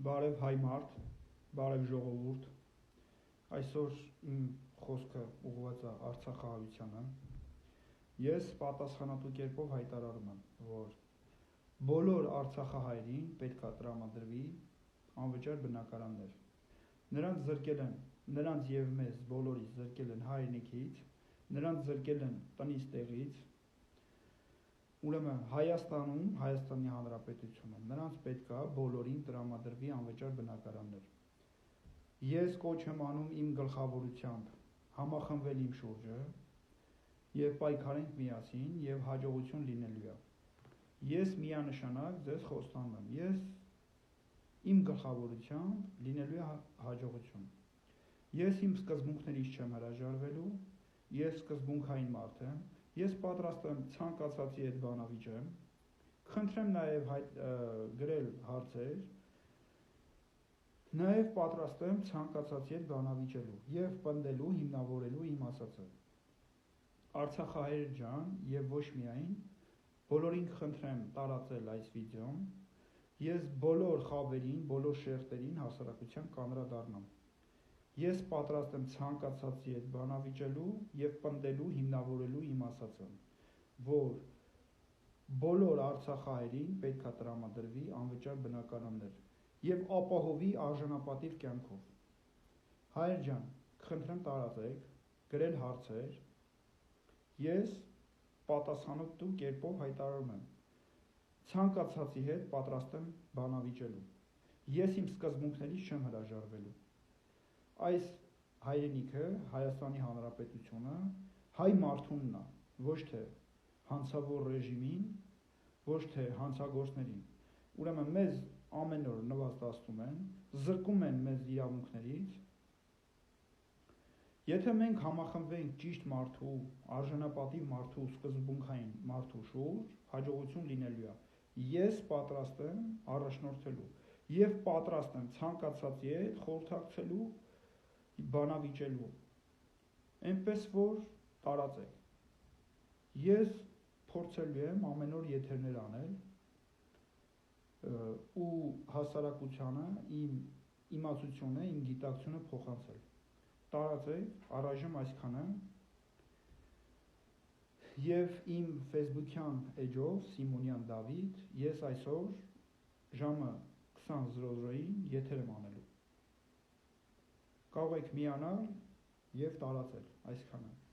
Բարև հայ մարդ, բարև ժողովուրդ, այսօր իմ խոսքը ուղղված է Արցախահայությանը։ Ես պատասխանատու կերպով հայտարարում եմ, որ բոլոր արցախահայերին պետք է տրամադրվի անվճար բնակարաններ։ Նրանց զրկել են, նրանց եւ մեզ բոլորիս զրկել են հայրենիքից, նրանց զրկել են տնից տեղից։ Ուրեմն Հայաստանում, Հայաստանի Հանրապետությունում նրանց պետք է բոլորին տրամադրվի անվճար բնակարաններ։ Ես կոչ եմ անում իմ գլխավորությամբ համախմբվել իմ շուրջը եւ պայքարենք միասին եւ հաջողություն լինելու է։ Ես միանշանակ ձեզ խոստանում եմ, ես իմ գլխավորությամբ լինելու է հաջողություն։ Ես իմ սկզբունքներից չեմ հրաժարվելու, ես սկզբունքային մարդ եմ, ես պատրաստ եմ ցանկացածի հետ բանավիճեմ, խնդրեմ նաև գրել հարցեր, նաև պատրաստ եմ ցանկացածի հետ բանավիճելու եւ պնդելու, հիմնավորելու իմ ասածը։ Արցախահայեր ջան եւ ոչ միայն, բոլորին խնդրեմ տարածել այս վիդեոն, ես բոլոր խավերին, բոլոր շերտերին հասարակության կանդրադառնամ։ Ես պատրաստ եմ ցանկացածի հետ բանավիճելու եւ պնդելու, հիմնավորելու իմ ասածը, որ բոլոր արցախահայերին պետք է տրամադրվի անվճար բնակարաններ եւ ապահովի արժանապատիվ կյանքով։ Հայեր ջան, խնդրեմ տարածեք, գրել հարցեր, ես պատասխանատու կերպով հայտարարում եմ, ցանկացածի հետ պատրաստ եմ բանավիճելու։ Ես իմ սկզբունքներից չեմ հրաժարվելու։ Այս հայրենիքը, Հայաստանի Հանրապետությունը հայ մարդունն է, ոչ թե հանցավոր ռեժիմին, ոչ թե հանցագործներին։ Ուրեմն մեզ ամեն օր նվաստացնում են, զրկում են մեզ իրավունքներից։ Եթե մենք համախմբվենք ճիշտ մարդու, արժանապատիվ մարդու, սկզբունքային մարդու շուրջ, հաջողություն լինելու է։ Ես պատրաստ եմ առաջնորդելու եւ պատրաստ եմ ցանկացածի հետ խորհրդակցելու, բանավիճելու, այնպես որ տարածեք։ Ես փորձելու եմ ամեն օր եթերներ անել ու հասարակությանը իմ իմացությունը, իմ գիտակցությունը փոխանցել։ Տարածեք, առայժմ այսքանը։ Եվ իմ Facebook-յան էջով Սիմոնյան Դավիթ, ես այսօր ժամը 20:00-ին եթեր եմ անելու։ Կարող եք միանալ եւ տարածել այսքանը։